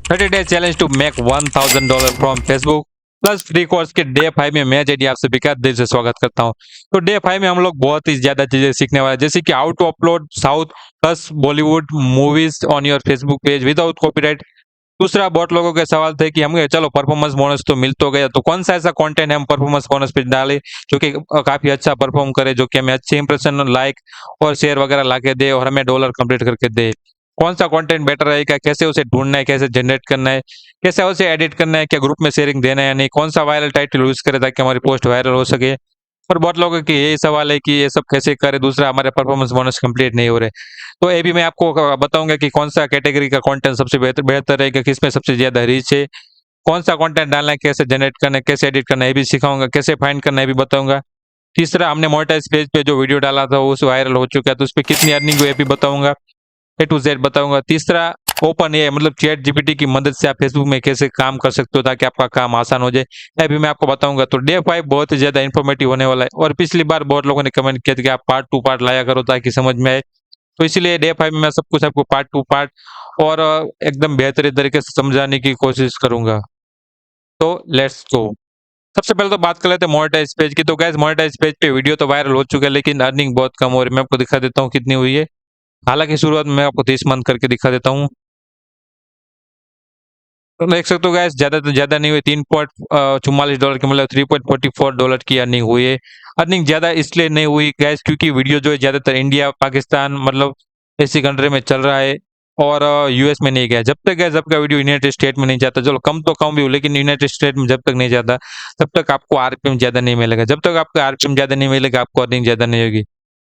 30 days challenge to make $1000 from Facebook plus free course के day 5 में मैं JD आपसे विकास दिल से स्वागत करता हूं। तो डे 5 में हम लोग बहुत ही ज्यादा चीजें सीखने वाले हैं, जैसे कि how to upload south plus Bollywood movies on your Facebook page without copyright. दूसरा, बहुत लोगों के सवाल थे कि हमें चलो परफॉर्मेंस बोनस तो मिल तो गया, तो कौन सा ऐसा कंटेंट हम परफॉर्मेंस बोनस पे डालें जो कि काफी अच्छा परफॉर्म करे, जो कि हमें अच्छे इंप्रेशन लाइक और शेयर वगैरह लाके दे और हमें डॉलर कंप्लीट करके दे। कौन सा कंटेंट बेटर रहेगा, कैसे उसे ढूंढना है, कैसे जनरेट करना है, कैसे उसे एडिट करना है, क्या ग्रुप में शेयरिंग देना है या नहीं, कौन सा वायरल टाइटल यूज करे ताकि हमारी पोस्ट वायरल हो सके। और बहुत लोगों की यही सवाल है कि ये सब कैसे करें, दूसरा हमारे परफॉर्मेंस बोनस कंप्लीट नहीं हो रहे। तो ये भी मैं आपको बताऊंगा कि कौन सा कैटेगरी का कंटेंट सबसे बेहतर बेहतर रहेगा, किसमें सबसे ज्यादा रीच है, कौन सा कंटेंट डालना है, कैसे जनरेट करना है, कैसे एडिट करना है, ये भी सिखाऊंगा, कैसे फाइंड करना है ये भी बताऊंगा। तीसरा, हमने मोनेटाइज पेज पे जो वीडियो डाला था वो वायरल हो चुका है, तो उस पर कितनी अर्निंग हुई ये भी बताऊंगा, ए टू जेड बताऊंगा। तीसरा, ओपन ए मतलब चैट जीपीटी की मदद से आप फेसबुक में कैसे काम कर सकते हो ताकि आपका काम आसान हो जाए, ये भी मैं आपको बताऊंगा। तो डे 5 बहुत ही ज्यादा इन्फॉर्मेटिव होने वाला है, और पिछली बार बहुत लोगों ने कमेंट किया था कि आप पार्ट 2 पार्ट लाया करो ताकि समझ में आए। तो इसलिए डे 5 में मैं सब कुछ आपको पार्ट 2 पार्ट और एकदम बेहतरीन तरीके से समझाने की कोशिश करूंगा। तो लेट्स गो। सबसे पहले तो बात कर लेते हैं मोनेटाइज पेज की। तो गैस, मोनेटाइज पेज पे वीडियो तो वायरल हो चुका है लेकिन अर्निंग बहुत कम हो रही है। मैं आपको दिखा देता हूँ कितनी हुई है। हालांकि शुरुआत में मैं आपको 30 मंथ करके दिखा देता हूँ। तो देख सकते हो गैस, ज्यादा तो ज्यादा नहीं हुई, $3.44 की मतलब $3.44 की अर्निंग हुई है। अर्निंग ज्यादा इसलिए नहीं हुई गैस क्योंकि वीडियो जो है ज्यादातर इंडिया पाकिस्तान मतलब ऐसी कंट्री में चल रहा है और यूएस में नहीं गया। जब तक गैस आपका वीडियो यूनाइटेड स्टेट में नहीं जाता, चलो कम तो कम भी हो लेकिन यूनाइटेड स्टेट में जब तक नहीं जाता तब तक आपको आरपीएम ज्यादा नहीं मिलेगा। जब तक आपको आरपीएम ज्यादा नहीं मिलेगा आपको अर्निंग ज्यादा नहीं होगी।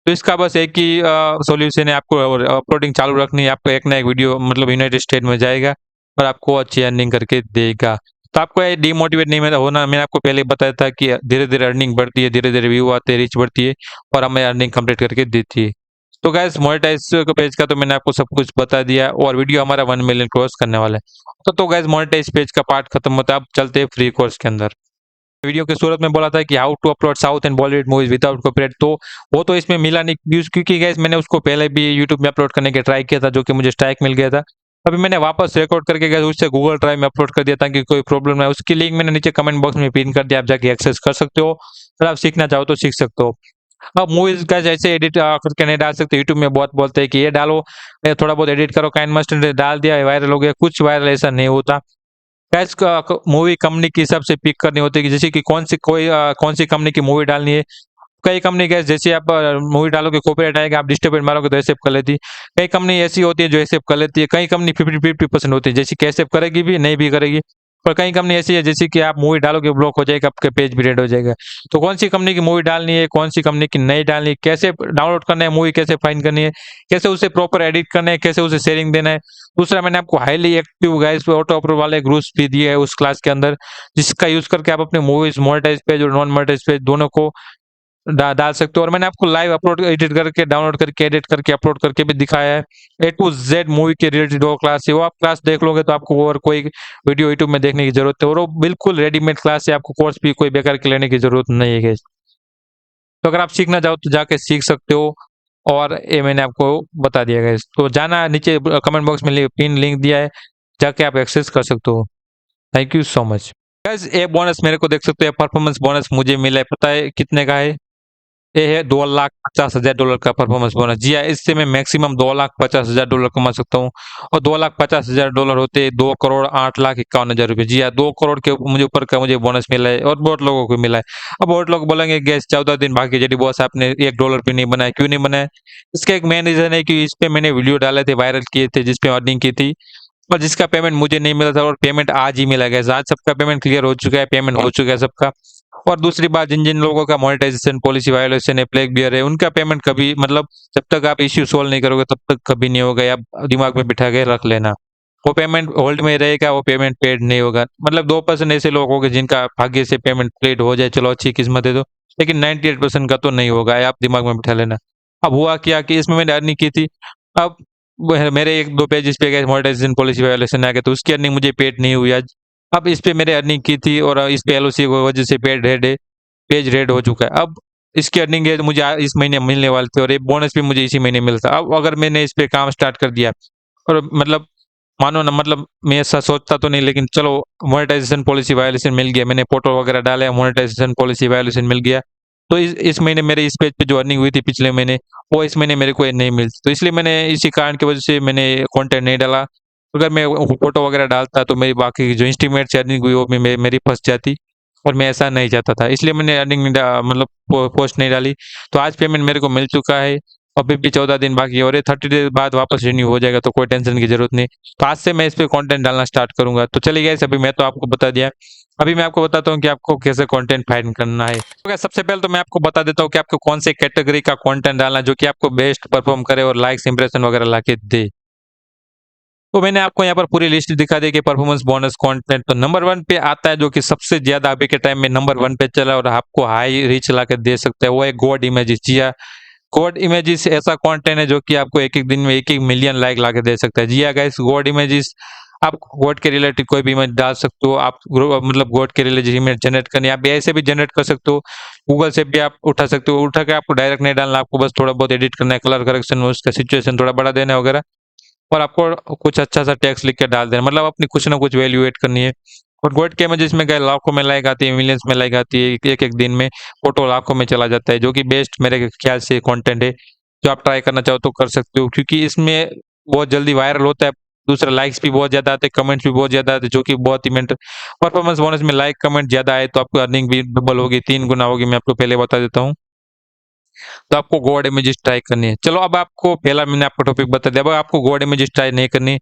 तो इसका बस एक ही सॉल्यूशन है, आपको अपलोडिंग चालू रखनी है। आपका एक ना एक वीडियो मतलब यूनाइटेड स्टेट में जाएगा और आपको अच्छी अर्निंग करके देगा। तो आपको ये डिमोटिवेट नहीं होना, मैंने आपको पहले बताया था कि धीरे धीरे अर्निंग बढ़ती है, धीरे धीरे व्यू आते हैं, रीच बढ़ती है और हमें अर्निंग कंप्लीट करके देती है। तो गैस, मोनेटाइज पेज का तो मैंने आपको सब कुछ बता दिया और वीडियो हमारा 1 मिलियन क्रॉस करने वाला है। तो गैस, मोनेटाइज पेज का पार्ट खत्म होता है, अब चलते हैं फ्री कोर्स के अंदर। वीडियो के शुरुआत में बोला था कि how to upload south and Bollywood movies without copyright, तो वो तो इसमें मिला नहीं व्यूज क्योंकि गैस मैंने उसको पहले भी यूट्यूब में अपलोड करने का ट्राई किया था जो कि मुझे स्ट्राइक मिल गया था। अभी मैंने वापस रिकॉर्ड करके गैस उससे गूगल ड्राइव में अपलोड कर दिया ताकि कोई प्रॉब्लम ना हो। उसकी लिंक मैंने नीचे कमेंट बॉक्स में पिन कर दिया, आप जाके एक्सेस कर सकते हो। अगर आप सीखना चाहो तो सीख सकते हो। अब मूवीज का जैसे एडिट करके नहीं डाल सकते, यूट्यूब में बहुत बोलते हैं कि ये डालो, ये थोड़ा बहुत एडिट करो, काइंड मस्ट डाल दिया वायरल हो गया। कुछ वायरल ऐसा नहीं होता। गैस, मूवी कंपनी के हिसाब से पिक करनी होती है कि जैसे कि कौन सी कंपनी की मूवी डालनी है। कई कंपनी गैस जैसे आप मूवी डालोगे कॉपीराइट आएगा, आप डिस्टर्ब मारोगे तो एक्सेप्ट कर लेती है। कई कंपनी ऐसी होती है जो एक्सेप्ट कर लेती है, कई कंपनी 50-50% होती है जैसे कि एक्सेप्ट करेगी भी नहीं भी करेगी। और कई कंपनी ऐसी है जैसे कि आप मूवी डालोगे ब्लॉक हो जाएगा, आपके पेज भी रेड हो जाएगा। तो कौन सी कंपनी की मूवी डालनी है, कौन सी कंपनी की नहीं डालनी है, कैसे डाउनलोड करना है मूवी, कैसे फाइंड करनी है, कैसे उसे प्रॉपर एडिट करना है, कैसे उसे शेयरिंग देना है। दूसरा, मैंने आपको highly active guys auto approval वाले ग्रुप्स भी दिए है उस क्लास के अंदर, जिसका यूज करके आप अपने मूवीज मोनेटाइज पेज और नॉन मोनेटाइज पेज दोनों को डाल सकते हो। और मैंने आपको लाइव अपलोड एडिट करके डाउनलोड करके एडिट करके अपलोड करके भी दिखाया है। ए टू जेड मूवी के रिलेटेड वो क्लास है, वो आप क्लास देख लोगे तो आपको और कोई वीडियो यूट्यूब में देखने की जरूरत है, और वो बिल्कुल रेडीमेड क्लास है, आपको कोर्स भी कोई बेकार के लेने की जरूरत नहीं है guys। तो अगर आप सीखना चाहो तो जाके सीख सकते हो, और ये मैंने आपको बता दिया guys। तो जाना, नीचे कमेंट बॉक्स में पिन लिंक दिया है, जाके आप एक्सेस कर सकते हो। Thank you so much. Guys, ये बोनस मेरे को देख सकते हो, परफॉर्मेंस बोनस मुझे मिला है, पता है कितने का है? ये है $2,50,000 का परफॉर्मेंस बोनस। जी हाँ, इससे मैं मैक्सिमम $2,50,000 कमा सकता हूँ। और $2,50,000 होते हैं 2,08,51,000 रुपए। जी हाँ, 2 करोड़ के मुझे ऊपर का मुझे बोनस मिला है और बहुत लोगों को मिला है। अब बहुत लोग बोलेंगे गैस 14 दिन बाकी जेडी बॉस आपने $1 भी नहीं बनाया, क्यों नहीं बनाया? इसका एक मेन रीजन है कि इस पे मैंने वीडियो डाले थे, वायरल किए थे, जिसपे अर्निंग की थी और जिसका पेमेंट मुझे नहीं मिला था, और पेमेंट आज ही मिला गया। आज सबका पेमेंट क्लियर हो चुका है, पेमेंट हो चुका है सबका। और दूसरी बात, जिन जिन लोगों का मोनेटाइजेशन पॉलिसी वायोलेशन है, प्लेग बियर है, उनका पेमेंट कभी मतलब जब तक आप इश्यू सोल्व नहीं करोगे तब तक कभी नहीं होगा। आप दिमाग में बिठा के रख लेना, वो पेमेंट होल्ड में रहेगा, वो पेमेंट पेड नहीं होगा। मतलब 2% ऐसे लोग होंगे जिनका भाग्य से पेमेंट पेड हो जाए, चलो अच्छी किस्मत है। तो लेकिन 98% का तो नहीं होगा, आप दिमाग में बिठा लेना। अब हुआ क्या कि इसमें मैंने अर्निंग की थी। अब मेरे 1-2 पेज इस पे गए, मोनेटाइजेशन पॉलिसी वायोलेशन आ गया, तो उसकी अर्निंग मुझे पेड नहीं हुई आज। अब इस पे मैंने अर्निंग की थी और इस पे एलओसी की वजह से पेज रेड हो चुका है। अब इसकी अर्निंग है तो मुझे इस महीने मिलने वाले थे और ये बोनस भी मुझे इसी महीने मिलता। अब अगर मैंने इस पे काम स्टार्ट कर दिया और मतलब मानो ना, मतलब मैं ऐसा सोचता तो नहीं, लेकिन चलो मोनेटाइजेशन पॉलिसी वायलेशन मिल गया, मैंने फोटो वगैरह डाले, मोनेटाइजेशन पॉलिसी वायलेशन मिल गया। तो इस महीने मेरे इस पेज पे जो अर्निंग हुई थी पिछले महीने, वो इस महीने मेरे को ये नहीं मिलती। तो इसलिए मैंने इसी कारण की वजह से मैंने कंटेंट नहीं डाला। अगर मैं फोटो वगैरह डालता तो मेरी बाकी जो एस्टीमेट से अर्निंग हुई वो भी मेरी फंस जाती, और मैं ऐसा नहीं चाहता था, इसलिए मैंने अर्निंग मतलब पोस्ट नहीं डाली। तो आज पेमेंट मेरे को मिल चुका है, अभी भी 14 दिन बाकी है, और ये 30 डेज बाद वापस रिन्यू हो जाएगा, तो कोई टेंशन की जरूरत नहीं। तो आज से मैं इस पे कंटेंट डालना स्टार्ट करूंगा। तो चलिए गाइस, अभी मैं तो आपको बता दिया, अभी मैं आपको बताता हूँ कि आपको कैसे कंटेंट फाइंड करना है। तो guys, सबसे पहले तो मैं आपको बता देता हूँ कि आपको कौन से कैटेगरी का कंटेंट डालना है जो कि आपको बेस्ट परफॉर्म करे और लाइक्स इंप्रेशन वगैरह लाके दे। तो मैंने आपको यहाँ पर पूरी लिस्ट दिखा दी कि परफॉर्मेंस बोनस कंटेंट तो नंबर 1 पे आता है, जो कि सबसे ज्यादा अभी के टाइम में नंबर 1 पे चला और आपको हाई रीच ला के दे सकता है, वो है गॉड इमेजेस। जी हाँ, गॉड इमेजेस ऐसा कंटेंट है जो कि आपको एक एक दिन में एक एक मिलियन लाइक ला के दे सकता है। जी हाँ गाइस, गॉड इमेजेस, आप गॉड के रिलेटेड कोई भी इमेज डाल सकते हो। आप मतलब गॉड के रिलेटेड इमेज जनरेट करनी है, आप ऐसे भी जनरेट कर सकते हो, गूगल से भी आप उठा सकते हो। उठा के आपको डायरेक्ट नहीं डालना, आपको बस थोड़ा बहुत एडिट करना है, कलर करेक्शन, उसका सिचुएशन थोड़ा बड़ा देना है वगैरह, और आपको कुछ अच्छा सा टेक्स्ट लिख के डाल देना, मतलब अपनी कुछ ना कुछ वैल्यू एड करनी है। और गोट के इमेजेस में गए लाखों में लाइक आती है, मिलियंस में लाइक आती है, एक एक दिन में फोटो लाखों में चला जाता है, जो कि बेस्ट मेरे ख्याल से कंटेंट है, जो आप ट्राई करना चाहो तो कर सकते हो, क्योंकि इसमें बहुत जल्दी वायरल होता है। दूसरा, लाइक्स भी बहुत ज्यादा आते हैं, कमेंट्स भी बहुत ज्यादा आते हैं, जो कि बहुत ही मेंट परफॉर्मेंस बोनस में लाइक कमेंट ज्यादा आए तो आपको अर्निंग भी डबल होगी, 3 गुना होगी, मैं आपको पहले बता देता हूँ। तो आपको गॉड इमेजेस ट्राई करनी है। चलो, अब आपको पहला मैंने आपको टॉपिक बता दिया, अब आपको गॉड इमेजेस ट्राई नहीं करनी,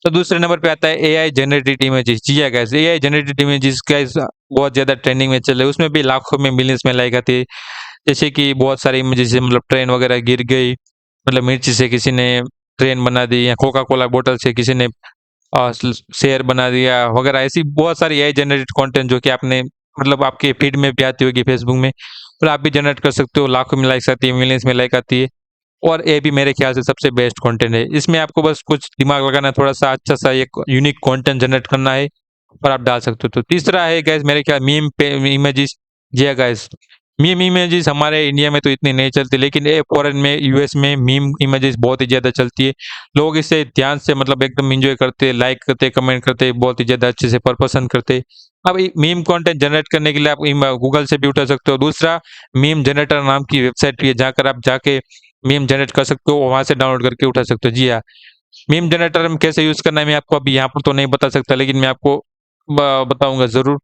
तो दूसरे नंबर पे आता है एआई जनरेटेड इमेजेस। जी है guys, AI generated images guys बहुत ज्यादा ट्रेंडिंग में चल रहे हैं, उसमें भी लाखों में मिलियंस में लाइक आती है। जैसे कि बहुत सारी इमेजेस, मतलब ट्रेन वगैरह गिर गई, मतलब मिर्ची से किसी ने ट्रेन बना दी, या कोका कोला बोतल से किसी ने शेयर बना दिया वगैरह, ऐसी बहुत सारी एआई जनरेटेड कंटेंट जो कि आपने मतलब आपके फीड में भी आती होगी फेसबुक में, और आप भी जनरेट कर सकते हो, लाखों में लाइक्स आती है, मिलियंस में लाइक आती है। और ये भी मेरे ख्याल से सबसे बेस्ट कंटेंट है, इसमें आपको बस कुछ दिमाग लगाना है, थोड़ा सा अच्छा सा एक यूनिक कंटेंट जनरेट करना है, और आप डाल सकते हो। तो तीसरा है गैस मेरे ख्याल मीम पे इमेजेस। जी हाँ गैस, मीम इमेजेस हमारे इंडिया में तो इतनी नहीं चलती, लेकिन ये फॉरेन में, यूएस में मीम इमेजेस बहुत ही ज्यादा चलती है। लोग इसे ध्यान से मतलब एकदम एंजॉय करते हैं, लाइक करते हैं, कमेंट करते हैं, बहुत ही ज्यादा अच्छे से पसंद करते हैं। अब मीम कंटेंट जनरेट करने के लिए आप गूगल से भी उठा सकते हो। दूसरा, मीम जनरेटर नाम की वेबसाइट भी है, जहाँ आप जाके मीम जनरेट कर सकते हो, वहां से डाउनलोड करके उठा सकते हो। जी हाँ, मीम जनरेटर में कैसे यूज करना है मैं आपको अभी यहाँ पर तो नहीं बता सकता, लेकिन मैं आपको बताऊंगा जरूर।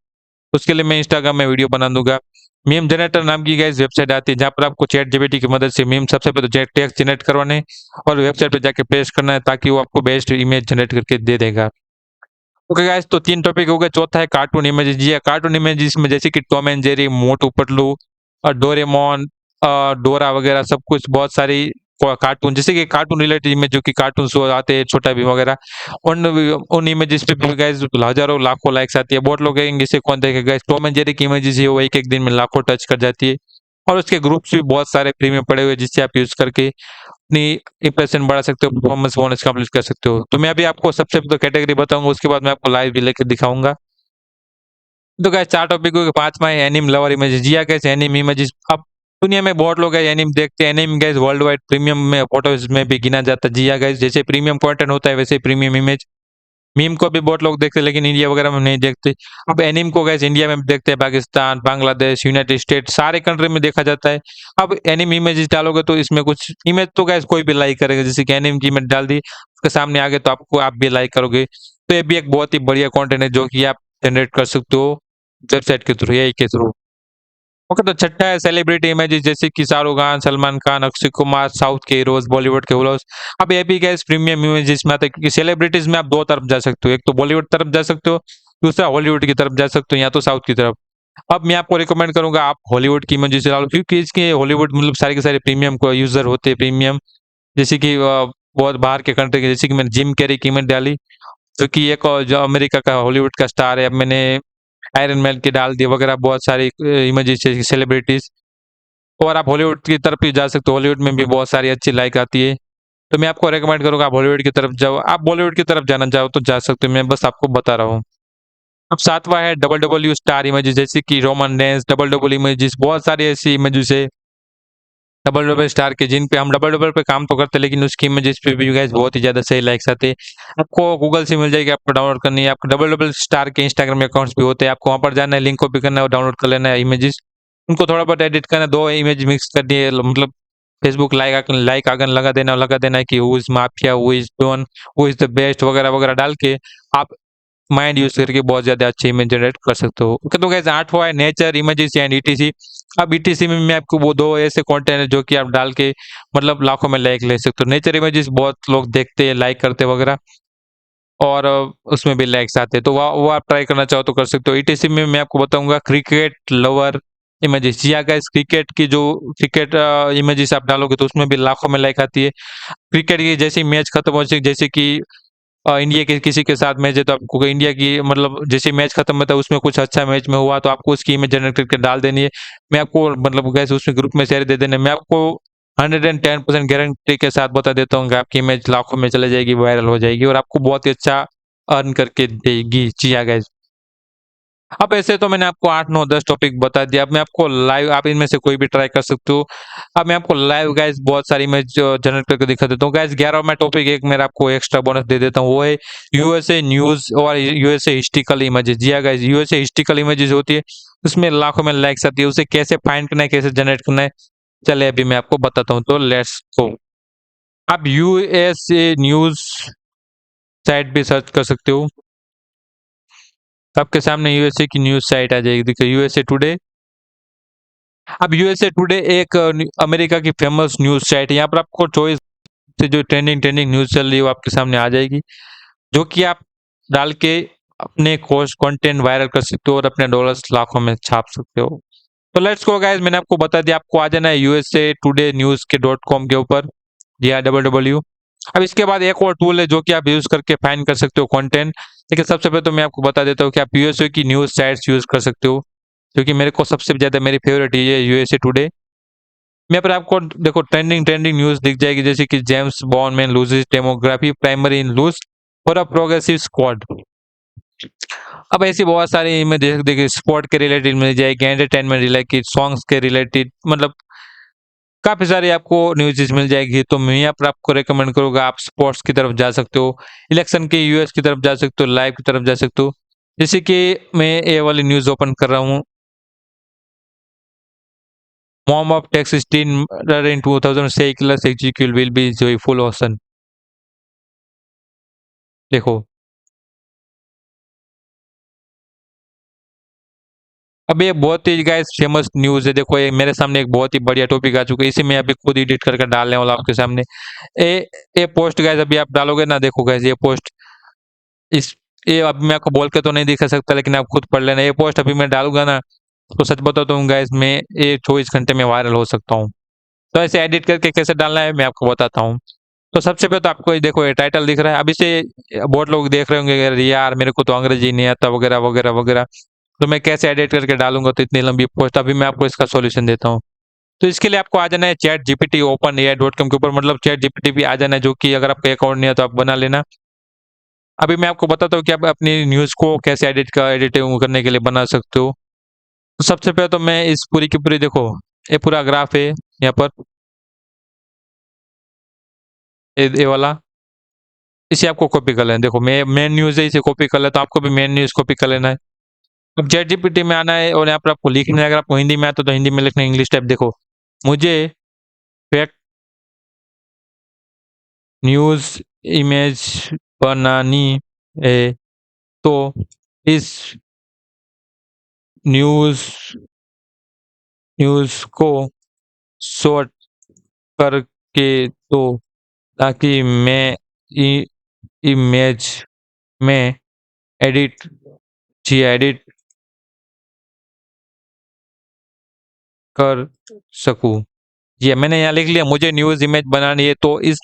उसके लिए मैं इंस्टाग्राम में वीडियो बना दूंगा। मीम जनरेटर नाम की गाइस वेबसाइट आती है, जहाँ पर आपको चैट जीपीटी की मदद से मीम सबसे पहले तो टेक्स्ट जनरेट करवाने, और वेबसाइट पे जाके पेस्ट करना है, ताकि वो आपको बेस्ट इमेज जनरेट करके दे देगा। ओके गाइस, तो 3 टॉपिक हो गए। चौथा है कार्टून इमेजेस। जी है, कार्टून इमेजेस में जैसे कि Tom and Jerry, Motu Patlu और डोरेमोन, डोरा वगैरह, सब कुछ बहुत सारी कार्टून, जैसे कि कार्टून रिलेटेड इमेज जो कि कार्टून शो आते हैं, छोटा भी वगैरह, उन उन इमेजेस पे भी गाइस हजारों लाखों लाइक्स आती है। बहुत लोग कहेंगे इसे कौन देखेगा, टॉम एंड जेरी की इमेजेस है वो एक एक दिन में लाखों टच कर जाती है, और उसके ग्रुप्स भी बहुत सारे फ्री में पड़े हुए हैं, जिससे आप यूज करके अपनी इंप्रेशन बढ़ा सकते हो, परफॉर्मेंस बोनस कंप्लीट कर सकते हो। तो मैं अभी आपको सबसे पहले कैटेगरी बताऊंगा, उसके बाद मैं आपको लाइव भी लेकर दिखाऊंगा। तो गाइस, 4 टॉपिक हो गए। पांचवा है एनिम लवर इमेजेस। जी हाँ गाइस, एनिम इमेजेस, अब दुनिया में बहुत लोग एनिम देखते हैं। एनिम गाइस वर्ल्ड वाइड प्रीमियम में फोटोज में भी गिना जाता है। जी हाँ गाइस, जैसे प्रीमियम कंटेंट होता है वैसे प्रीमियम इमेज, मीम को भी बहुत लोग देखते हैं, लेकिन इंडिया वगैरह में नहीं देखते। अब एनिम को गैस इंडिया में भी देखते हैं, पाकिस्तान, बांग्लादेश, यूनाइटेड स्टेट, सारे कंट्री में देखा जाता है। अब एनिम इमेज डालोगे तो इसमें कुछ इमेज तो गैस कोई भी लाइक करेगा, जैसे कि एनिम की इमेज डाल दी उसके सामने आगे तो आपको आप भी लाइक करोगे। तो ये भी एक बहुत ही बढ़िया कंटेंट है, जो कि आप जनरेट कर सकते हो वेबसाइट के थ्रू, यही के थ्रू। ओके, तो छठा है सेलिब्रिटी इमेजेस, जैसे कि शाहरुख खान, सलमान खान, अक्षय कुमार, साउथ के हीरोज, बॉलीवुड के हीरोज। अब ये भी गैस प्रीमियम इमेजेस में आता है, क्योंकि सेलिब्रिटीज में आप दो तरफ जा सकते हो, एक तो बॉलीवुड तरफ जा सकते हो, दूसरा हॉलीवुड की तरफ जा सकते हो, या तो साउथ की तरफ। अब मैं आपको रिकमेंड करूंगा आप हॉलीवुड की इमेजेस डालो, क्योंकि इसके हॉलीवुड मतलब सारे के सारे प्रीमियम को यूजर होते हैं, प्रीमियम, जैसे कि बहुत बाहर के कंट्री के, जैसे कि मैंने जिम कैरी की इमेज डाली, जो कि एक जो अमेरिका का हॉलीवुड का स्टार है। अब मैंने आयरन मैन की डाल दी वगैरह, बहुत सारी इमेजेस सेलिब्रिटीज। और आप हॉलीवुड की तरफ भी जा सकते हो, हॉलीवुड में भी बहुत सारी अच्छी लाइक आती है। तो मैं आपको रेकमेंड करूंगा आप हॉलीवुड की तरफ जाओ, आप बॉलीवुड की तरफ जाना चाहो तो जा सकते हो, मैं बस आपको बता रहा हूँ। अब सातवां है double double U star images, जैसे कि Roman Reigns, double double images, बहुत सारी ऐसी इमेजेस है। डबल डबल स्टार के, जिन पे हम डबल डबल पे काम तो करते हैं, लेकिन उसकी इमेजेस पे भी गाइस बहुत ही ज़्यादा सही लाइक्स आते हैं। आपको गूगल से मिल जाएगी, आपको डाउनलोड करनी है। आपको डबल डबल स्टार के इंस्टाग्राम अकाउंट्स भी होते हैं, आपको वहाँ पर जाना है, लिंक कॉपी करना है और डाउनलोड कर लेना है इमेजेस। उनको थोड़ा बहुत एडिट करना है, 2 इमेज मिक्स करनी है, मतलब फेसबुक लाइक आइकन लगा देना है कि who is mafia, who is don, who is the best वगैरह-वगैरह डाल के आप माइंड यूज़ करके बहुत ज़्यादा अच्छी इमेज जनरेट कर सकते हो। ओके, तो गाइस 8वाँ है नेचर, इमेजेस एंड ईटीसी। अब ईटीसी में मैं आपको वो 2 ऐसे कंटेंट है जो कि आप डाल के मतलब लाखों में लाइक ले सकते हो। नेचर इमेजेस बहुत लोग देखते हैं, लाइक करते हैं वगैरह, और उसमें भी लाइक्स आते हैं, तो वो आप ट्राई करना चाहो तो कर सकते हो। ईटीसी में मैं आपको बताऊँगा क्रिकेट लवर इमेजेस, या गाइस क्रिकेट की जो क्रिकेट इमेजेस आप डालोगे तो उसमें भी लाखों में लाइक आती है। क्रिकेट की जैसे ही मैच खत्म हो जाए, जैसे कि इंडिया के किसी के साथ मैच है, तो आपको इंडिया की मतलब जैसे मैच खत्म होता है उसमें कुछ अच्छा मैच में हुआ तो आपको उसकी इमेज जनरेट करके डाल देनी है। मैं आपको मतलब गैस उसमें ग्रुप में शेयर दे देना है। मैं आपको 110% गारंटी के साथ बता देता हूँ कि आपकी इमेज लाखों में चली जाएगी, वायरल हो जाएगी और आपको बहुत ही अच्छा अर्न करके देगी। जी हाँ गाइस। अब ऐसे तो मैंने आपको 8, 9, 10 टॉपिक बता दिया। अब मैं आपको लाइव, आप इनमें से कोई भी ट्राई कर सकते हो। अब मैं आपको लाइव गाइस बहुत सारी इमेज जनरेट करके दिखा देता हूँ। गाइस 11वां टॉपिक एक मेरा आपको एक्स्ट्रा बोनस दे देता हूँ, वो है यूएसए न्यूज़ और यूएसए हिस्ट्रिकल इमेजेस। जी हाँ गाइस, यूएसए हिस्ट्रिकल इमेजेस होती है, उसमें लाखों में लाइक्स आती है। उसे कैसे फाइंड करना है, कैसे जनरेट करना है, चलिए अभी मैं आपको बताता हूँ, तो लेट्स गो। आप यूएसए न्यूज़ साइट भी सर्च कर सकते हो। आपके सामने यूएसए की न्यूज़ साइट आ जाएगी, देखिए यूएसए टुडे। अब यूएसए टुडे एक अमेरिका की फेमस न्यूज़ साइट है। यहाँ पर आपको चॉइस से जो ट्रेंडिंग ट्रेंडिंग न्यूज़ चल रही है वो आपके सामने आ जाएगी, जो कि आप डाल के अपने कोर्स कंटेंट वायरल कर सकते हो और अपने डॉलर्स लाखों में छाप सकते हो। तो लेट्स गो गाइस, मैंने आपको बता दिया, आपको आ जाना है यूएसए टुडे न्यूज़ के .com के ऊपर, जी हाँ, www। अब इसके बाद एक और टूल है जो कि आप यूज़ करके फाइंड कर सकते हो कंटेंट। लेकिन सबसे पहले तो मैं आपको बता देता हूँ कि आप यूएसए की न्यूज़ साइट्स यूज़ कर सकते हो, क्योंकि मेरे को सबसे ज़्यादा मेरी फेवरेट ये है यूएसए टुडे। यहाँ पर आपको देखो ट्रेंडिंग ट्रेंडिंग न्यूज़ दिख जाएगी, जैसे कि James Bond man loses demography primary in lose for a progressive squad. अब ऐसी बहुत सारी इमेज देखिए, स्पोर्ट के रिलेटेड मिल जाएगी, एंटरटेनमेंट रिलेटेड, सॉन्ग्स के रिलेटेड, मतलब काफ़ी सारी आपको न्यूज़ेस मिल जाएगी। तो मैं यहाँ पर आपको रिकमेंड करूँगा आप स्पोर्ट्स की तरफ जा सकते हो, इलेक्शन के यूएस की तरफ जा सकते हो, लाइव की तरफ जा सकते हो। जैसे कि मैं ये वाली न्यूज़ ओपन कर रहा हूँ, mom of Texas tin murder in 2000 say killers execute will be joyful ocean। देखो, अब ये बहुत ही गाइस फेमस न्यूज़ है। देखो ये मेरे सामने एक बहुत ही बढ़िया टॉपिक आ चुका है, इसे मैं अभी खुद एडिट करके डालने वाला हूँ आपके सामने। ये ये पोस्ट गाइस अभी आप डालोगे ना, देखो गाइस ये पोस्ट, इस ये अभी मैं आपको बोल के तो नहीं दिखा सकता, लेकिन आप खुद पढ़ लेना। ये पोस्ट अभी मैं डालूँगा ना, तो सच बताता हूँ गाइस, मैं ये 24 घंटे में वायरल हो सकता हूँ। तो ऐसे एडिट करके कैसे डालना है मैं आपको बताता हूँ। तो सबसे पहले तो आपको ये देखो, ये टाइटल दिख रहा है। अब इसे बहुत लोग देख रहे होंगे, अरे यार मेरे को तो अंग्रेजी नहीं आता वगैरह वगैरह वगैरह, तो मैं कैसे एडिट करके डालूंगा तो इतनी लंबी पोस्ट। अभी मैं आपको इसका सॉल्यूशन देता हूँ। तो इसके लिए आपको आ जाना है चैट जीपीटी ओपन AI.com के ऊपर, मतलब चैट जीपीटी भी आ जाना है, जो कि अगर आपका अकाउंट नहीं है तो आप बना लेना। अभी मैं आपको बताता हूँ कि आप अपनी न्यूज़ को कैसे एडिटिंग करने के लिए बना सकते हो। तो सबसे पहले तो मैं इस पूरी की पूरी, देखो ये पूरा ग्राफ है यहाँ पर, ये वाला, इसे आपको कॉपी कर लेना है। देखो मैं मेन न्यूज़ है, इसे कॉपी कर लेता हूँ, आपको भी मेन न्यूज़ कॉपी कर लेना है। अब चैट जीपीटी में आना है और यहाँ पर आपको लिखना है, अगर आपको हिंदी में आता है तो हिंदी में लिखना है, इंग्लिश टाइप। देखो, मुझे फैक्ट न्यूज़ इमेज बनानी है, तो इस न्यूज़ न्यूज़ को शॉर्ट करके दो, ताकि मैं इमेज में एडिट जी एडिट कर सकूं। जी मैंने यहाँ लिख लिया, मुझे न्यूज़ इमेज बनानी है, तो इस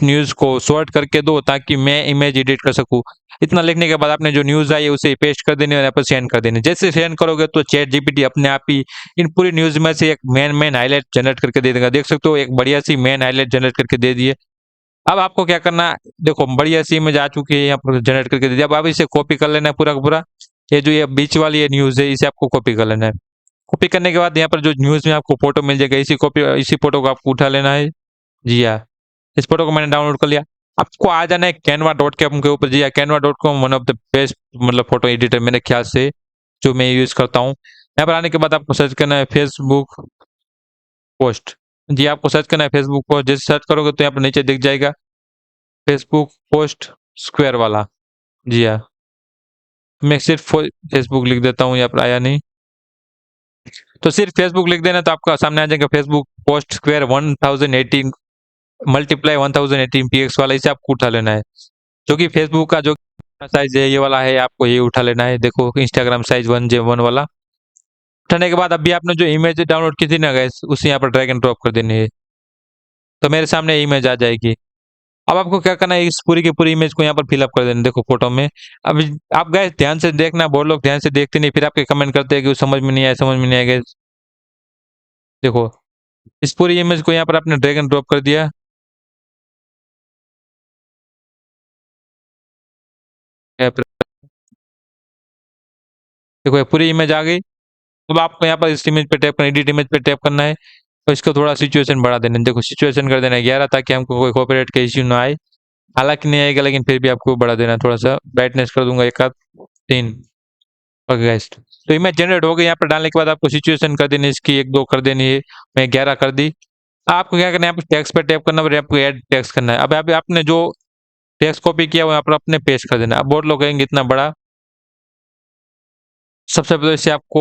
न्यूज़ को शॉर्ट करके दो ताकि मैं इमेज एडिट कर सकूं। इतना लिखने के बाद आपने जो न्यूज़ आई है उसे पेस्ट कर देनी और यहाँ पर सेंड कर देनी। जैसे सेंड करोगे तो चैट जीपीटी अपने आप ही इन पूरी न्यूज़ में से एक मेन मेन हाईलाइट जनरेट करके दे देगा। देख सकते हो एक बढ़िया सी मेन हाईलाइट जनरेट करके दे दिए। अब आपको क्या करना है, देखो बढ़िया सी इमेज आ चुकी है, यहाँ पर जनरेट करके दे दिया। अब इसे कॉपी कर लेना है पूरा का पूरा। ये जो ये बीच वाली ये न्यूज़ है, इसे आपको कॉपी कर लेना है। कॉपी करने के बाद यहाँ पर जो न्यूज़ में आपको फ़ोटो मिल जाएगा, इसी फ़ोटो को आपको उठा लेना है। जी हाँ, इस फ़ोटो को मैंने डाउनलोड कर लिया। आपको आ जाना है canva.com के ऊपर। जी हाँ, canva.com one of the best मतलब फ़ोटो एडिटर मेरे ख़्याल से, जो मैं यूज़ करता हूँ। यहाँ पर आने के बाद आपको सर्च करना है फेसबुक पोस्ट। जी, आपको सर्च करना है फेसबुक पोस्ट। जैसे सर्च करोगे तो यहाँ पर नीचे दिख जाएगा फेसबुक पोस्ट स्क्वायर वाला। जी हाँ, मैं सिर्फ़ फेसबुक लिख देता हूँ, यहाँ पर आया नहीं। तो सिर्फ फेसबुक लिख देना तो आपका सामने आ जाएगा Facebook post square 1080 multiply 1080 px वाला। इसे आपको उठा लेना है। जो कि फेसबुक का जो साइज है ये वाला है, आपको ये उठा लेना है। देखो इंस्टाग्राम साइज 1J1 वाला। उठाने के बाद अभी आपने जो इमेज डाउनलोड की थी ना गाइस, उसे यहाँ पर ड्रैग एंड ड्रॉप कर देनी है। तो मेरे सामने इमेज आ जाएगी। अब आपको क्या करना है, इस पूरी की पूरी इमेज को यहाँ पर फिलअप कर देना। देखो फोटो में। अब आप गाइस ध्यान से देखना, बहुत लोग ध्यान से देखते नहीं, फिर आपके कमेंट करते हैं कि समझ में नहीं आया, समझ में नहीं आया। गाइस देखो, इस पूरी इमेज को यहाँ पर आपने ड्रैग एंड ड्रॉप कर दिया। यहाँ पर देखो ये पूरी इमेज आ गई। अब आपको यहाँ पर इस इमेज पे टैप करना, एडिट इमेज पे टैप करना है। तो इसको थोड़ा सिचुएशन बढ़ा देना है। देखो सिचुएशन कर देना है 11, ताकि हमको कोई कॉपीराइट का इश्यू ना आए। हालांकि नहीं आएगा, लेकिन फिर भी आपको बढ़ा देना है। थोड़ा सा ब्राइटनेस कर दूंगा एक आध 3। ओके गाइस, तो इमेज जनरेट हो गई। यहाँ पर डालने के बाद आपको सिचुएशन कर देनी है, इसकी 1-2 कर देनी है। मैं 11 कर दी। आपको क्या करना है, यहाँ पर टेक्स्ट पे टैप करना है और आपको ऐड टेक्स्ट करना है। अब आपने जो टेक्स्ट कॉपी किया वो यहाँ पर अपने पेस्ट कर देना है। अब बहुत लोग कहेंगे इतना बड़ा। सबसे पहले इसे आपको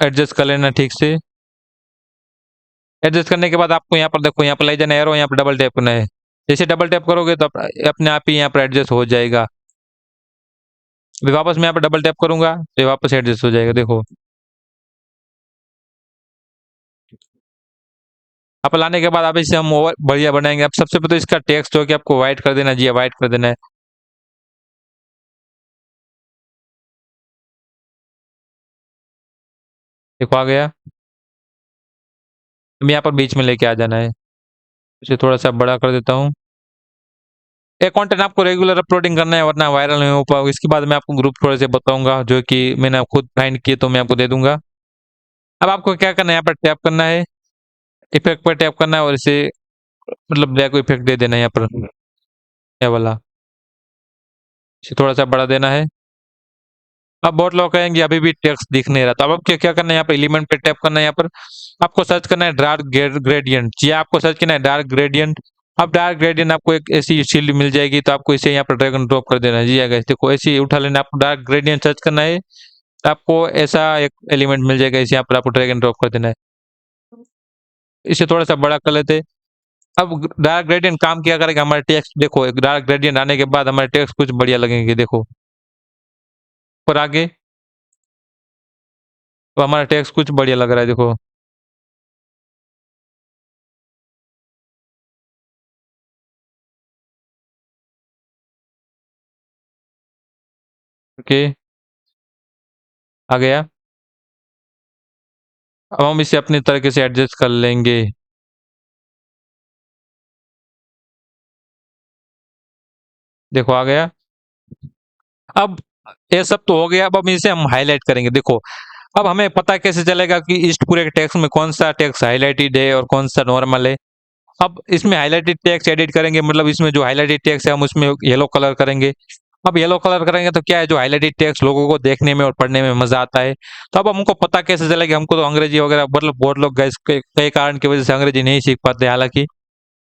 एडजस्ट कर लेना ठीक से। एडजस्ट करने के बाद आपको यहाँ पर देखो, यहाँ पर ले जाना एरो, यहाँ पर डबल टैप करना है। जैसे डबल टैप करोगे तो अपने आप ही यहाँ पर एडजस्ट हो जाएगा। अभी वापस मैं यहाँ पर डबल टैप करूंगा तो ये वापस एडजस्ट हो जाएगा। देखो आप लाने के बाद अब इसे हम और बढ़िया बनाएंगे। अब सबसे पहले इसका टेक्स्ट जो कि आपको व्हाइट कर देना। जी व्हाइट कर देना है। देखो आ गया। अब यहाँ पर बीच में लेके आ जाना है। इसे थोड़ा सा बड़ा कर देता हूँ। ये कंटेंट आपको रेगुलर अपलोडिंग करना है, वरना वायरल नहीं हो पाओगे। इसके बाद मैं आपको ग्रुप थोड़े से बताऊंगा, जो कि मैंने खुद फाइंड किए, तो मैं आपको दे दूंगा। अब आपको क्या करना है, यहाँ पर टैप करना है, इफेक्ट पर टैप करना है और इसे मतलब ब्लैक इफेक्ट दे देना है यहाँ पर, ये वाला। इसे थोड़ा सा बढ़ा देना है। अब बहुत लोग कहेंगे अभी भी टेक्स्ट दिख नहीं रहा, तो अब आपको क्या करना है, यहाँ पर एलिमेंट पे टैप करना है। यहाँ पर आपको सर्च करना है डार्क ग्रेडियंट। जी आपको सर्च करना है डार्क ग्रेडियंट। अब डार्क ग्रेडियंट आपको एक ऐसी शील्ड मिल जाएगी, तो आपको इसे यहाँ पर ड्रैग एंड ड्रॉप कर देना है। जी गाइस देखो, ऐसे ही उठा लेना। आपको डार्क ग्रेडियंट सर्च करना है, तो आपको ऐसा एक एलिमेंट मिल जाएगा। इसे यहाँ पर आपको ड्रैग एंड ड्रॉप कर देना है। इसे थोड़ा सा बड़ा कर लेते हैं। अब डार्क ग्रेडियंट काम क्या करेगा, हमारे टेक्स्ट देखो, एक डार्क ग्रेडियंट आने के बाद हमारे टेक्स्ट कुछ बढ़िया लगेंगे। देखो और आगे तो हमारा टेक्स्ट कुछ बढ़िया लग रहा है। देखो ओके, आ गया। अब हम इसे अपनी तरीके से एडजस्ट कर लेंगे। देखो आ गया। अब ये सब तो हो गया। अब हम इसे हम हाईलाइट करेंगे। देखो अब हमें पता कैसे चलेगा कि इस पूरे टेक्स्ट में कौन सा टेक्स्ट हाईलाइटेड है और कौन सा नॉर्मल है। अब इसमें हाईलाइटेड टेक्स्ट एडिट करेंगे, मतलब इसमें जो हाईलाइटेड टेक्स्ट है हम उसमें येलो कलर करेंगे। अब येलो कलर करेंगे तो क्या है, जो हाईलाइटेड टेक्स्ट लोगों को देखने में और पढ़ने में मजा आता है। तो अब हमको पता कैसे चलेगा, हमको तो अंग्रेजी वगैरह मतलब बहुत लोग guys कई कारण की वजह से अंग्रेजी नहीं सीख पाते हालांकि,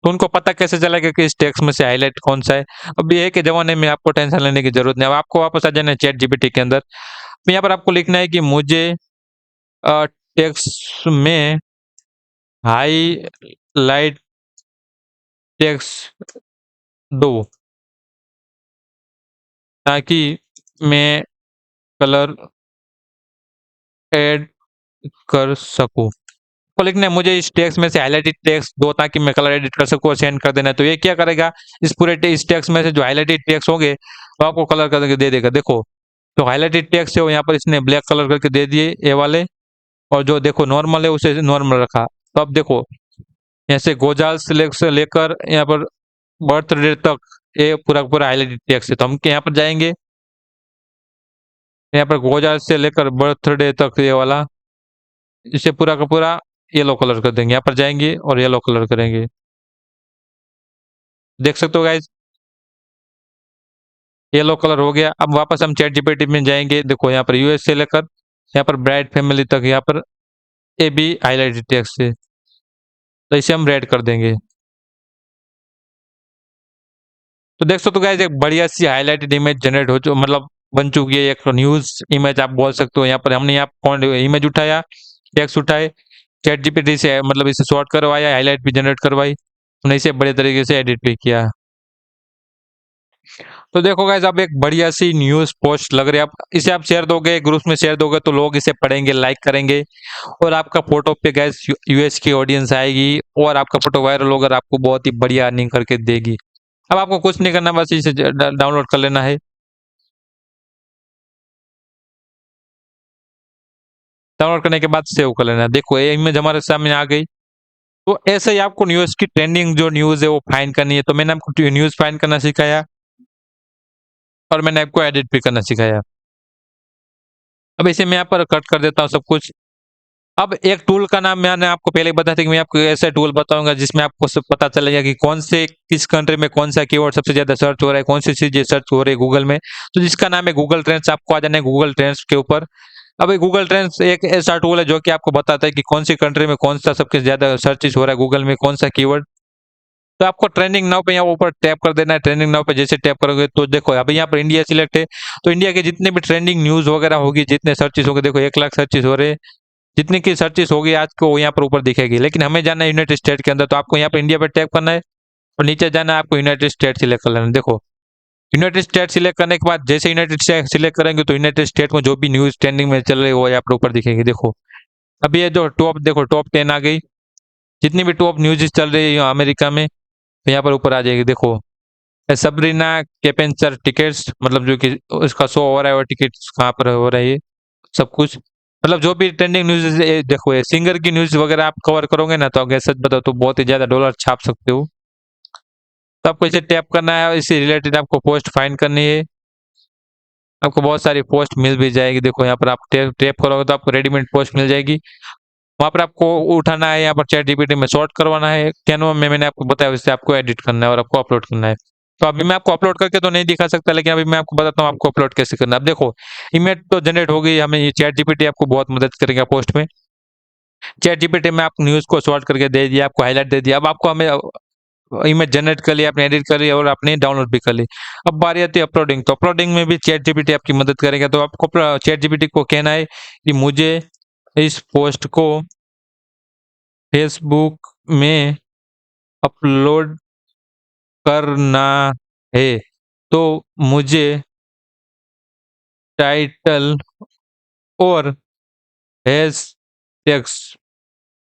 तो उनको पता कैसे चलेगा कि इस टेक्स्ट में से हाईलाइट कौन सा है। अब ये के जमाने में आपको टेंशन लेने की जरूरत नहीं। अब आपको वापस आ जाना है चैट जीपीटी के अंदर। तो यहाँ पर आपको लिखना है कि मुझे टेक्स्ट में हाईलाइट टेक्स्ट दो, ताकि मैं कलर ऐड कर सकूं। को लिखना है मुझे इस टेक्स्ट में से हाईलाइटेड टेक्स्ट दो, ताकि मैं कलर एडिट कर सकूं, और सेंड कर देना है। तो ये क्या करेगा, इस पूरे इस टेक्स्ट में से जो हाईलाइटेड टेक्स्ट होंगे वो आपको कलर करके दे देगा। देखो जो हाईलाइटेड टेक्स्ट है वो यहाँ पर इसने ब्लैक कलर करके दे दिए, ये वाले। और जो देखो नॉर्मल है उसे नॉर्मल रखा। तो अब देखो यहाँ से गोजाल से लेकर यहाँ पर बर्थडे तक ये पूरा पूरा हाईलाइटेड टेक्स्ट है। तो हम यहाँ पर जाएंगे, यहाँ पर गोजाल से लेकर बर्थडे तक ये वाला, इसे पूरा का पूरा येलो कलर कर देंगे। यहाँ पर जाएंगे और येलो कलर करेंगे। देख सकते हो गाइस, येलो कलर हो गया। अब वापस हम चैट जीपीटी में जाएंगे। देखो यहाँ पर यूएस से लेकर यहाँ पर ब्राइट फैमिली तक, यहाँ पर ए बी हाईलाइटेड टेक्स्ट से, तो इसे हम रेड कर देंगे। तो देख सकते हो गाइस, एक बढ़िया सी हाईलाइटेड इमेज जनरेट हो मतलब बन चुकी है। एक न्यूज इमेज आप बोल सकते हो। यहाँ पर हमने यहाँ कौन इमेज उठाया, टेक्स्ट उठाए, चैट जीपीटी से मतलब इसे शॉर्ट करवाया, हाईलाइट भी जनरेट करवाई, हमने इसे बड़े तरीके से एडिट भी किया। तो देखो गाइस, अब एक बढ़िया सी न्यूज पोस्ट लग रही है। आप इसे आप शेयर दोगे, ग्रुप में शेयर दोगे, तो लोग इसे पढ़ेंगे, लाइक करेंगे, और आपका फोटो पे गाइस यूएस की ऑडियंस आएगी और आपका फोटो वायरल होकर आपको बहुत ही बढ़िया अर्निंग करके देगी। अब आपको कुछ नहीं करना, बस इसे डाउनलोड कर लेना है। डाउनलोड करने के बाद सेव कर लेना है। देखो ये इमेज हमारे सामने आ गई। तो ऐसे ही आपको न्यूज की ट्रेंडिंग जो न्यूज है वो फाइंड करनी है। तो मैंने आपको न्यूज फाइंड करना सिखाया और मैंने आपको एडिट भी करना सिखाया। अब इसे मैं यहाँ पर कट कर देता हूँ सब कुछ। अब एक टूल का नाम मैंने आपको पहले बताया था कि मैं आपको ऐसा टूल बताऊंगा जिसमें आपको सब पता चलेगा कि कौन से किस कंट्री में कौन सा कीवर्ड सबसे ज्यादा सर्च हो रहा है, कौन सी चीजें सर्च हो रही है गूगल में। तो जिसका नाम है गूगल ट्रेंड्स। आपको आ जाना है गूगल ट्रेंड्स के ऊपर। अब ये गूगल ट्रेंड्स एक ऐसा टूल है जो कि आपको बताता है कि कौन सी कंट्री में कौन सा सबसे ज्यादा सर्चेस हो रहा है गूगल में, कौन सा कीवर्ड। तो आपको ट्रेंडिंग नाउ पे यहाँ ऊपर टैप कर देना है। ट्रेंडिंग नाउ पे जैसे टैप करोगे तो देखो अभी यहाँ पर इंडिया सिलेक्ट है। तो इंडिया के जितने भी ट्रेंडिंग न्यूज वगैरह होगी, जितने सर्चेस होंगे, देखो 1 लाख सर्चेस हो रहे हैं। जितनी की सर्चेस होगी आज को यहाँ पर ऊपर दिखेगी। लेकिन हमें जाना है यूनाइटेड स्टेट के अंदर, तो आपको यहाँ पर इंडिया पे टैप करना है और नीचे जाना है, आपको यूनाइटेड स्टेट सिलेक्ट कर लेना है। देखो यूनाइटेड स्टेट सिलेक्ट करने के बाद जैसे यूनाइटेड स्टेट सिलेक्ट करेंगे तो यूनाइटेड स्टेट में जो भी न्यूज ट्रेंडिंग में चल रही है वो यहाँ पर ऊपर दिखेगी। देखो अभी ये जो टॉप, देखो टॉप 10 आ गई। जितनी भी टॉप न्यूज चल रही है अमेरिका में, तो यहाँ पर ऊपर आ जाएगी। देखो सबरीना कैपेंसर टिकट्स, मतलब जो कि उसका शो हो रहा है, वो टिकट्स कहाँ पर हो रहा है, ये सब कुछ मतलब जो भी ट्रेंडिंग न्यूज है। देखो ये सिंगर की न्यूज वगैरह आप कवर करोगे ना, तो अगर सच बताओ तो बहुत ही ज्यादा डॉलर छाप सकते हो। तो आपको इसे टैप करना है, इससे रिलेटेड आपको पोस्ट फाइंड करनी है। आपको बहुत सारी पोस्ट मिल भी जाएगी। देखो यहाँ पर आप टैप टैप करोगे तो आपको रेडीमेड पोस्ट मिल जाएगी। वहां पर आपको उठाना है, यहाँ पर चैट जीपीटी में सॉर्ट करवाना है। कैनवा में मैंने आपको बताया उससे आपको एडिट करना है और आपको अपलोड करना है। तो अभी मैं आपको अपलोड करके तो नहीं दिखा सकता, लेकिन अभी मैं आपको बताता हूँ आपको अपलोड कैसे करना है। अब देखो इमेज तो जनरेट हो गई। हमें ये चैट जीपीटी आपको बहुत मदद करेगा पोस्ट में। चैट जीपीटी में आपको न्यूज को सॉर्ट करके दे दिया, आपको हाईलाइट दे दिया। अब आपको हमें इमेज जनरेट कर लिया, आपने एडिट कर लिया और आपने डाउनलोड भी कर ली। अब बारी आती है अपलोडिंग। तो अपलोडिंग में भी चैट जीपीटी आपकी मदद करेगा। तो आपको चैट जीपीटी को कहना है कि मुझे इस पोस्ट को फेसबुक में अपलोड करना है, तो मुझे टाइटल और हैशटैग्स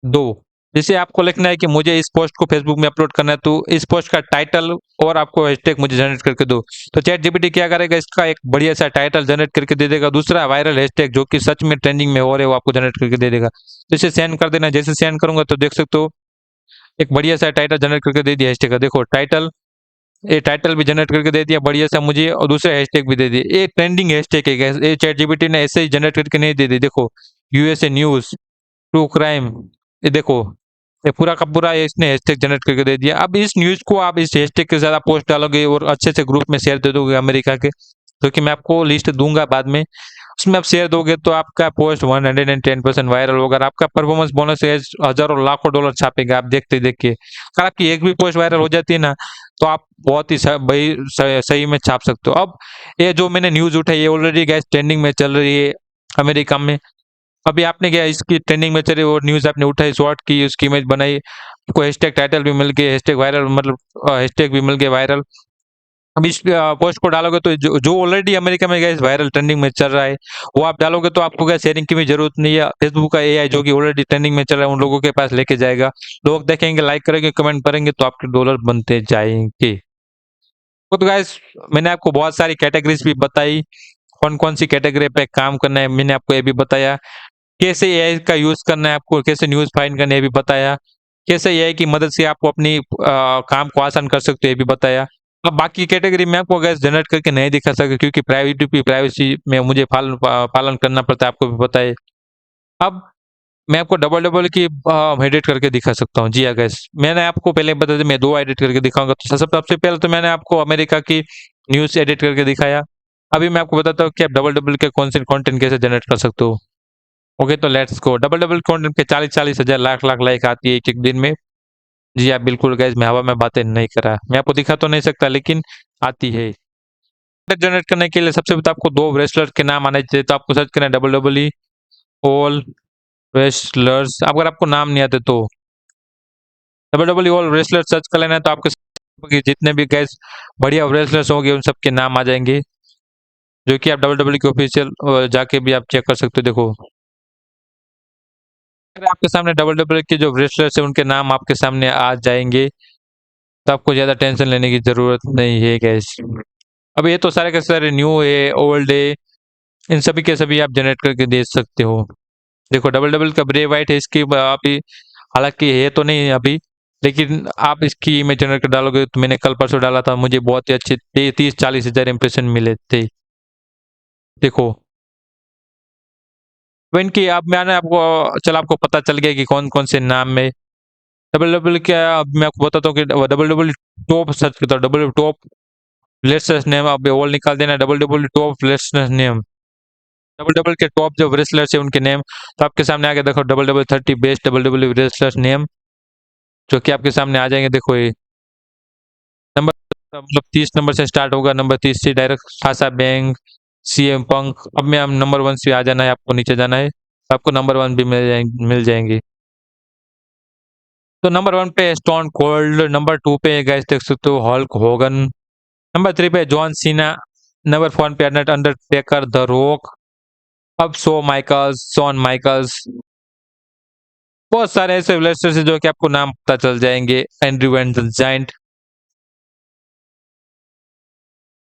दो। जैसे आपको लिखना है कि मुझे इस पोस्ट को फेसबुक में अपलोड करना है, तो इस पोस्ट का टाइटल और आपको हैशटैग मुझे जनरेट करके दो। तो चैट जीपीटी क्या करेगा, इसका एक बढ़िया सा टाइटल जनरेट करके दे देगा। दूसरा वायरल हैशटैग जो कि सच में ट्रेंडिंग में हो रहे, वो आपको जनरेट करके दे देगा। तो इसे सेंड कर देना। जैसे सेंड करूंगा तो देख सकते हो एक बढ़िया सा टाइटल जनरेट करके दे दिया हैशटैग का। देखो टाइटल, ये टाइटल भी जनरेट करके दे दिया बढ़िया सा मुझे, और दूसरा हैशटैग भी दे दिए। ये ट्रेंडिंग हैशटैग है, ये चैट जीपीटी ने ऐसे ही जनरेट करके नहीं दे दी। देखो यूएसए न्यूज, ट्रू क्राइम, ये देखो ये पूरा का पूरा इसने हैशटैग जनरेट करके दे दिया। अब इस न्यूज को आप इस हैशटैग के साथ पोस्ट डालोगे और अच्छे से ग्रुप में शेयर दे दोगे अमेरिका के, जो कि मैं आपको लिस्ट दूंगा बाद में, उसमें आप शेयर दोगे तो आपका पोस्ट 110% वायरल होगा। आपका परफॉर्मेंस बोनस हजारों लाखों डॉलर छापेगा। आप देखते देख के अगर आपकी एक भी पोस्ट वायरल हो जाती है ना, तो आप बहुत ही भाई सही में छाप सकते हो। अब ये जो मैंने न्यूज उठाई, ये ऑलरेडी गैस ट्रेंडिंग में चल रही है अमेरिका में। अभी आपने क्या इसकी ट्रेंडिंग में चली वो न्यूज आपने उठाई, शॉर्ट की, उसकी इमेज बनाई, आपको हैशटैग टाइटल भी मिल गया, हैशटैग वायरल मतलब हैशटैग भी मिल गया वायरल। अब इस पोस्ट को डालोगे तो जो ऑलरेडी अमेरिका में गया वायरल ट्रेंडिंग में चल रहा है, वो आप डालोगे तो आपको क्या शेयरिंग की भी जरूरत नहीं है। फेसबुक का एआई जो कि ऑलरेडी ट्रेंडिंग में चल रहा है उन लोगों के पास लेके जाएगा। लोग देखेंगे, लाइक करेंगे, कमेंट करेंगे, तो आपके डॉलर बनते जाएंगे। तो गाइस मैंने आपको बहुत सारी कैटेगरीज भी बताई, कौन कौन सी कैटेगरी पे काम करना है मैंने आपको ये भी बताया। कैसे एआई का यूज करना है, आपको कैसे न्यूज फाइंड करना है ये भी बताया। कैसे एआई की मदद से आप अपनी काम को आसान कर सकते हो ये भी बताया। अब बाकी कैटेगरी में आपको गैस जनरेट करके नहीं दिखा सके क्योंकि प्राइवेसी में मुझे पालन करना पड़ता है, आपको भी पता है। अब मैं आपको डबल-डबल की एडिट करके दिखा सकता हूँ। जी हाँ गाइस, मैंने आपको पहले बता दिया मैं 2 एडिट करके दिखाऊँगा। तो सबसे पहले तो मैंने आपको अमेरिका की न्यूज़ एडिट करके दिखाया। अभी मैं आपको बताता हूँ कि आप डबल-डबल के कौन से कंटेंट कैसे जनरेट कर सकते हो। ओके तो लेट्स गो। डबल-डबल कंटेंट के 40-40 हज़ार लाख-लाख लाइक आती है एक-एक दिन में। जी हाँ, बिल्कुल गाइस मैं हवा में बातें नहीं कर रहा। मैं आपको दिखा तो नहीं सकता लेकिन आती है। कंटेंट जनरेट करने के लिए सबसे पहले तो आपको 2 रेसलर के नाम आने चाहिए। तो आपको सर्च करना है डब्ल्यूडब्ल्यूई ऑल रेसलर्स। अगर आपको नाम नहीं आते तो डब्ल्यूडब्ल्यूई ऑल रेसलर सर्च कर लेना है तो आपके जितने भी गाइस बढ़िया रेसलर्स होंगे उन सबके नाम आ जाएंगे, जो कि आप डब्ल्यूडब्ल्यूई के ऑफिशियल जाके भी आप चेक कर सकते हो। देखो अगर आपके सामने डब्ल्यूडब्ल्यूई के जो रेसलर्स है उनके नाम आपके सामने आ जाएंगे, तो आपको ज्यादा टेंशन लेने की जरूरत नहीं है गाइस। अब ये तो सारे के सारे न्यू है, ओल्ड है, इन सभी के सभी आप जनरेट करके दे सकते हो। देखो डबल डबल का ब्रे वाइट है, इसकी अभी हालांकि है तो नहीं है अभी, लेकिन आप इसकी इमेज जनरेट कर डालोगे तो मैंने कल परसों डाला था, मुझे बहुत ही अच्छे 30-40 हज़ार इंप्रेशन मिले थे। देखो तो इनकी आप मैंने आपको चल आपको पता चल गया कि कौन कौन से नाम में डबल डबल क्या। अब मैं आपको बताता हूँ कि डबल डबल टॉप सर्च करता हूँ, डबल टॉप लेटेस्ट नेम अब ऑल निकाल देना, double double top latest name, double double के टॉप जो रेसलर्स है उनके नेम। तो आपके सामने आगे देखो double double 30 best double double wrestlers name, जो कि आपके सामने आ जाएंगे। देखो ये नंबर मतलब 30 नंबर से स्टार्ट होगा, नंबर 30 से डायरेक्ट सासा बैंक, सीएम पंक। अब मैं हम नंबर 1 से आ जाना है, आपको नीचे जाना है, आपको नंबर 1 भी मिल जाएंगे। तो नंबर 1 पे स्टोन कोल्ड, नंबर 2 पे गाइस देख सकते हो हल्क होगन, नंबर 3 पे जॉन सीना, नंबर 4 पे अंडरटेकर द रॉक, अब शॉन माइकल्स। बहुत सारे ऐसे रेसलर्स हैं जो कि आपको नाम पता चल जाएंगे, एंड्रयू एंड द जायंट।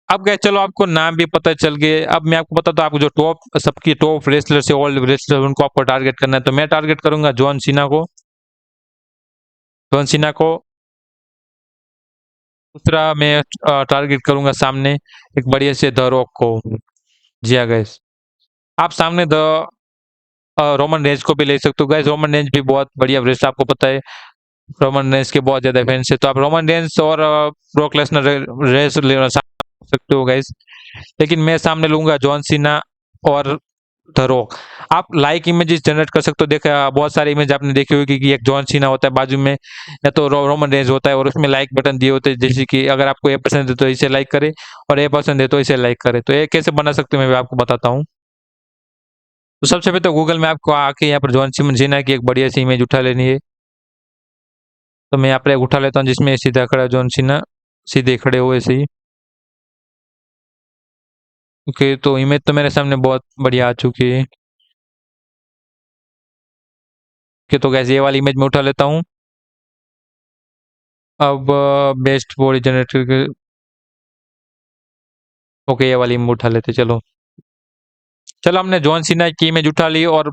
अब गए चलो आपको नाम भी पता चल गए। अब मैं आपको बताता हूँ, आपको जो टॉप सबकी टॉप रेसलर से ओल्ड रेसलर उनको आपको टारगेट करना है। तो मैं टारगेट करूंगा जॉन सीना को। दूसरा मैं टारगेट करूंगा सामने एक बढ़िया से द रॉक को। जी हाँ गैस, आप सामने द रोमन रेंज को भी ले सकते हो। गैस रोमन रेंज भी बहुत बढ़िया रेसलर, आपको पता है रोमन रेंज के बहुत ज्यादा फैंस है। तो आप रोमन रेंज और ब्रॉक लेसनर रेस ले सकते हो गैस, लेकिन मैं सामने लूंगा जॉन सीना और द रॉक। आप लाइक इमेजेस जनरेट कर सकते हो। देखा बहुत सारे इमेज आपने देखी होगी कि एक जॉन सीना होता है, बाजू में या तो रोमन रेंज होता है और उसमें लाइक बटन दिए होते हैं, जैसे कि अगर आपको ये पसंद है तो इसे लाइक करे और ये पसंद है तो इसे लाइक करे। तो ये कैसे बना सकते हो मैं भी आपको बताता हूँ। तो सबसे पहले तो गूगल में आपको आके यहाँ पर जॉन सीना की एक बढ़िया सी इमेज उठा लेनी है। तो मैं यहाँ पर एक उठा लेता हूँ जिसमें सीधा खड़ा जॉन सीना, सीधे खड़े हुए ऐसे ही। ओके तो इमेज तो मेरे सामने बहुत बढ़िया आ चुकी है। ओके तो गैस ये वाली इमेज में उठा लेता हूँ। अब बेस्ट बॉडी जनरेटर के, ओके ये वाली इमेज उठा लेते चलो। चलो हमने जॉन सीना की इमेज उठा ली और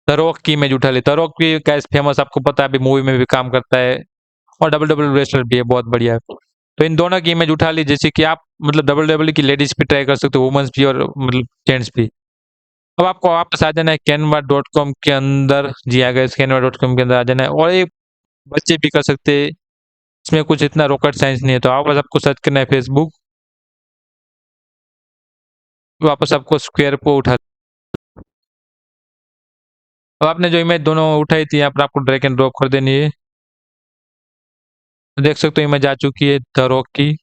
द रॉक की इमेज उठा ली। द रॉक भी गैस फेमस, आपको पता है अभी मूवी में भी काम करता है और डबल डबल रेसलर भी है, बहुत बढ़िया है। तो इन दोनों की इमेज उठा ली, जैसे कि आप मतलब डबल डबल की लेडीज भी ट्राई कर सकते हो, वुमेन्स भी और मतलब जेंट्स भी। अब आपको वापस आ जाना है canva.com के अंदर। जी आ गए canva.com के अंदर आ जाना है और ये बच्चे भी कर सकते हैं, इसमें कुछ इतना रॉकेट साइंस नहीं है। तो आप बस आपको सर्च करना है फेसबुक, वापस आपको स्क्वायर को उठा। अब आपने जो इमेज दोनों उठाई थी यहाँ पर आपको ड्रैग एंड ड्रॉप कर देनी है। तो देख सकते हो इमेज आ चुकी है द रॉक की।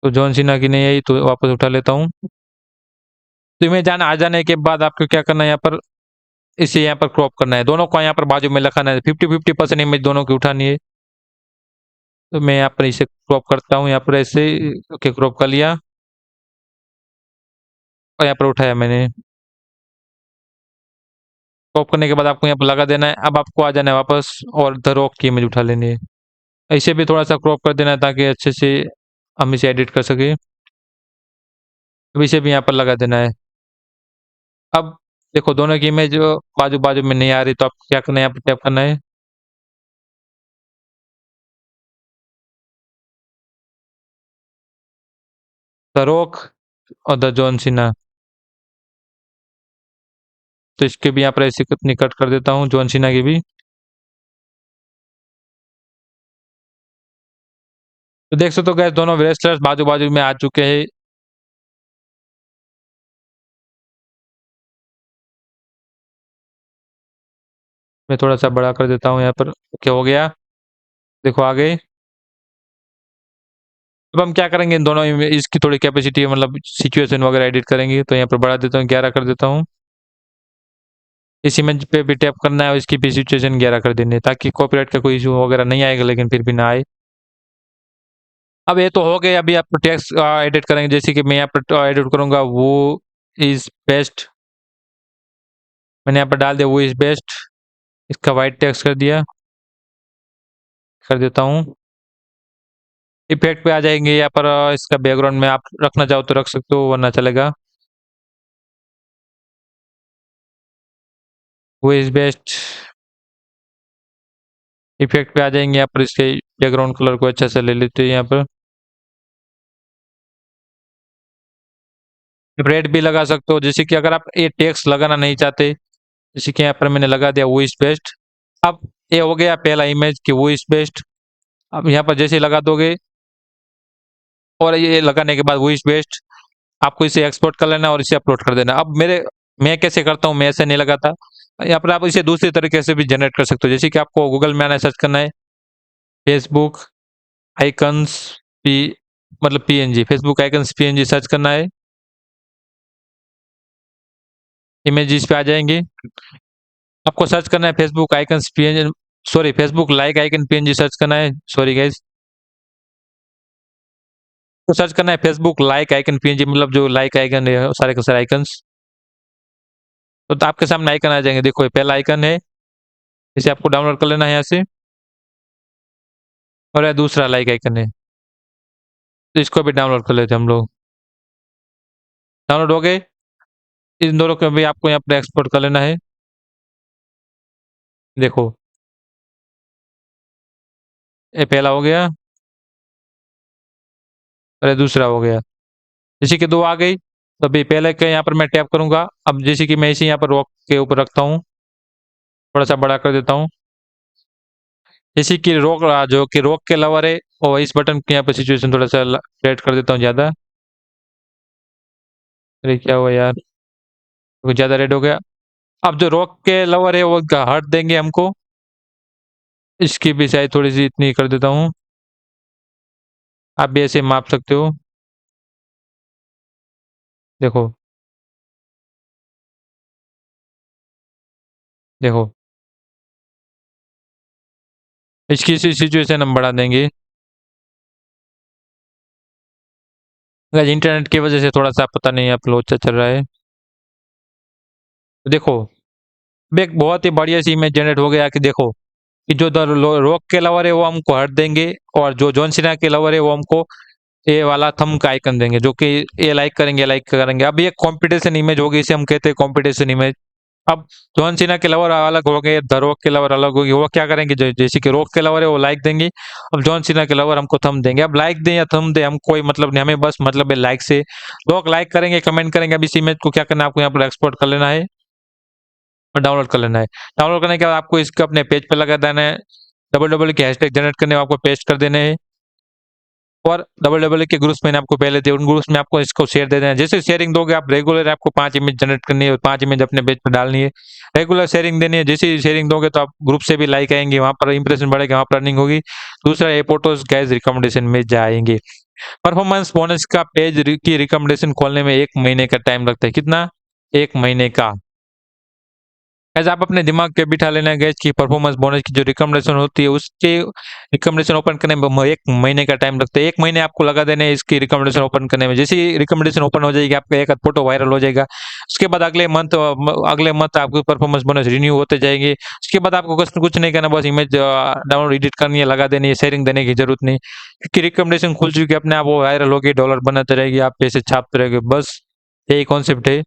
तो जॉन सीना की नहीं आई तो वापस उठा लेता हूँ। तो इमेज आ जाने के बाद आपको क्या करना है, यहाँ पर इसे यहाँ पर क्रॉप करना है, दोनों को यहाँ पर बाजू में लगाना है, 50-50% इमेज दोनों की उठानी है। तो मैं यहाँ पर इसे क्रॉप करता हूँ, यहाँ पर ऐसे ओके क्रॉप कर लिया और यहाँ पर उठाया मैंने। क्रॉप करने के बाद आपको यहाँ पर लगा देना है। अब आपको आ जाना है वापस और द रॉक की इमेज उठा लेनी है। इसे भी थोड़ा सा क्रॉप कर देना है ताकि अच्छे से हम इसे एडिट कर सके। अब इसे भी यहाँ पर लगा देना है। अब देखो दोनों की इमेज बाजू बाजू में नहीं आ रही, तो आपको क्या करना है, यहाँ पर टैप करना है द रॉक और द जॉन सीना। तो इसके भी यहाँ पर ऐसे कितनी कट कर देता हूँ, जॉन सीना की भी। तो देख सकते हो गैस दोनों रेसलर्स बाजू बाजू में आ चुके हैं। मैं थोड़ा सा बड़ा कर देता हूँ यहाँ पर। क्या हो गया, देखो आ गए। अब हम क्या करेंगे, इन दोनों इसकी थोड़ी कैपेसिटी मतलब सिचुएशन वगैरह एडिट करेंगे। तो यहाँ पर बढ़ा देता हूँ, 11 कर देता हूँ। इस इमेज पे भी टैप करना है और इसकी भी सिचुएशन 11 कर देनी है, ताकि कॉपीराइट का कोई इशू वगैरह नहीं आएगा, लेकिन फिर भी ना आए। अब ये तो हो गए, अभी आप टेक्स्ट एडिट करेंगे। जैसे कि मैं यहाँ पर एडिट करूंगा, वो इज बेस्ट। मैंने यहाँ पर डाल दिया वो इज बेस्ट। इसका वाइट टेक्स्ट कर दिया, कर देता हूँ। इफेक्ट पे आ जाएंगे यहाँ पर। इसका बैकग्राउंड में आप रखना चाहो तो रख सकते हो, वरना चलेगा। वो इज बेस्ट। इफेक्ट पे आ जाएंगे यहाँ पर। इसके बैकग्राउंड कलर को अच्छा से ले लेते हैं यहाँ पर। रेड भी लगा सकते हो, जैसे कि अगर आप ये टेक्स्ट लगाना नहीं चाहते, जैसे कि यहाँ पर मैंने लगा दिया वो इज बेस्ट। अब ये हो गया पहला इमेज कि वो इज बेस्ट। अब यहाँ पर जैसे लगा दोगे, और ये लगाने के बाद वो इज बेस्ट, आपको इसे एक्सपोर्ट कर लेना और इसे अपलोड कर देना। अब मैं कैसे करता हूँ, मैं ऐसे नहीं लगाता। यहाँ पर आप इसे दूसरी तरीके से भी जनरेट कर सकते हो। जैसे कि आपको गूगल में आना, सर्च करना है फेसबुक आइकन्स पी मतलब PNG, Facebook icons PNG search करना है। इमेजेस पे आ जाएंगे। आपको सर्च करना है Facebook icons PNG, sorry Facebook like icon PNG search करना है, सॉरी गाइस। तो सर्च करना है फेसबुक लाइक आइकन पीएनजी, मतलब जो लाइक आइकन है सारे के सारे आइकन्स। तो आपके सामने आइकन आ जाएंगे। देखो ये पहला आइकन है, इसे आपको डाउनलोड कर लेना है यहाँ से। और यह दूसरा लाइक आइकन है, तो इसको भी डाउनलोड कर लेते हैं हम लोग। डाउनलोड हो गए। इन दोनों को भी आपको यहाँ पर एक्सपोर्ट कर लेना है। देखो ये पहला हो गया और ये दूसरा हो गया। जैसे कि दो आ गई, तो अभी पहले के यहाँ पर मैं टैप करूंगा। अब जैसे कि मैं इसे यहाँ पर रॉक के ऊपर रखता हूँ, थोड़ा सा बड़ा कर देता हूँ। जैसे कि रॉक, जो कि रॉक के लवर है, और इस बटन के यहाँ पर सिचुएशन थोड़ा सा रेड कर देता हूँ ज़्यादा। अरे क्या हुआ यार, कुछ ज़्यादा रेड हो गया। अब जो रॉक के लवर है वो हट देंगे हमको। इसकी भी साइज थोड़ी सी इतनी कर देता हूँ। आप भी ऐसे माप सकते हो। देखो देखो, इसकी सिचुएशन हम बढ़ा देंगे। गाइस इंटरनेट की वजह से थोड़ा सा पता नहीं अपलोड चल रहा है। तो देखो अब एक बहुत ही बढ़िया सी इमेज जनरेट हो गया कि देखो कि जो रॉक के लवर है वो हमको हट देंगे, और जो जॉन सीना के लवर है वो हमको ये वाला थंब का आइकन देंगे, जो कि ये लाइक करेंगे। अब ये कंपटीशन इमेज होगी, इसे हम कहते हैं कंपटीशन इमेज। अब जॉन सीना के लवर अलग हो गए, द रॉक के लवर अलग हो गए। वो क्या करेंगे, जैसे कि रॉक के लवर है वो लाइक देंगे, अब जॉन सीना के लवर हमको थंब देंगे। अब लाइक दें या थंब दे हम कोई मतलब नहीं, हमें बस मतलब है लाइक से। लोग लाइक करेंगे, कमेंट करेंगे। अब इस इमेज को क्या करना है, आपको यहाँ पर एक्सपोर्ट कर लेना है और डाउनलोड कर लेना है। डाउनलोड करने के बाद आपको इसको अपने पेज पे लगा देना है। डबल डबल के हैशटैग जनरेट करने आपको पेस्ट कर देने हैं, और डबल डबल के ग्रुप्स मैंने आपको पहले दिए, उन ग्रुप्स में आपको इसको शेयर दे देना है। जैसे शेयरिंग दोगे आप, रेगुलर आपको 5 इमेज जनरेट करनी है और 5 इमेज अपने पेज पर डालनी है। रेगुलर शेयरिंग देनी है। जैसे ही शेयरिंग दोगे तो आप ग्रुप से भी लाइक आएंगे, वहां पर इंप्रेशन बढ़ेगा, वहां पर अर्निंग होगी। दूसरा ये फोटोज गैस रिकमेंडेशन में जाएंगे। परफॉर्मेंस बोनस का पेज की रिकमेंडेशन खोलने में 1 महीने का टाइम लगता है। कितना, 1 महीने का। गैस आप अपने दिमाग पे बिठा लेना गैस की परफॉर्मेंस बोनस की जो रिकमेंडेशन होती है, उसके रिकमेंडेशन ओपन करने में 1 महीने का टाइम लगता है। 1 महीने आपको लगा देने हैं इसकी रिकमेंडेशन ओपन करने में। जैसे ही रिकमेंडेशन ओपन हो जाएगी, आपका एक फोटो वायरल हो जाएगा। उसके बाद अगले मंथ आपकी परफॉर्मेंस बोनस रिन्यू होते जाएंगे। उसके बाद आपको कुछ कुछ नहीं करना, बस इमेज डाउनलोड एडिट करनी है, लगा देनी है, शेयरिंग देने की जरूरत नहीं, क्योंकि रिकमेंडेशन खुल चुकी है, अपने आप वो वायरल होगी, डॉलर बनाते रहेगी, आप पैसे छापते रहेंगे। बस यही कॉन्सेप्ट है।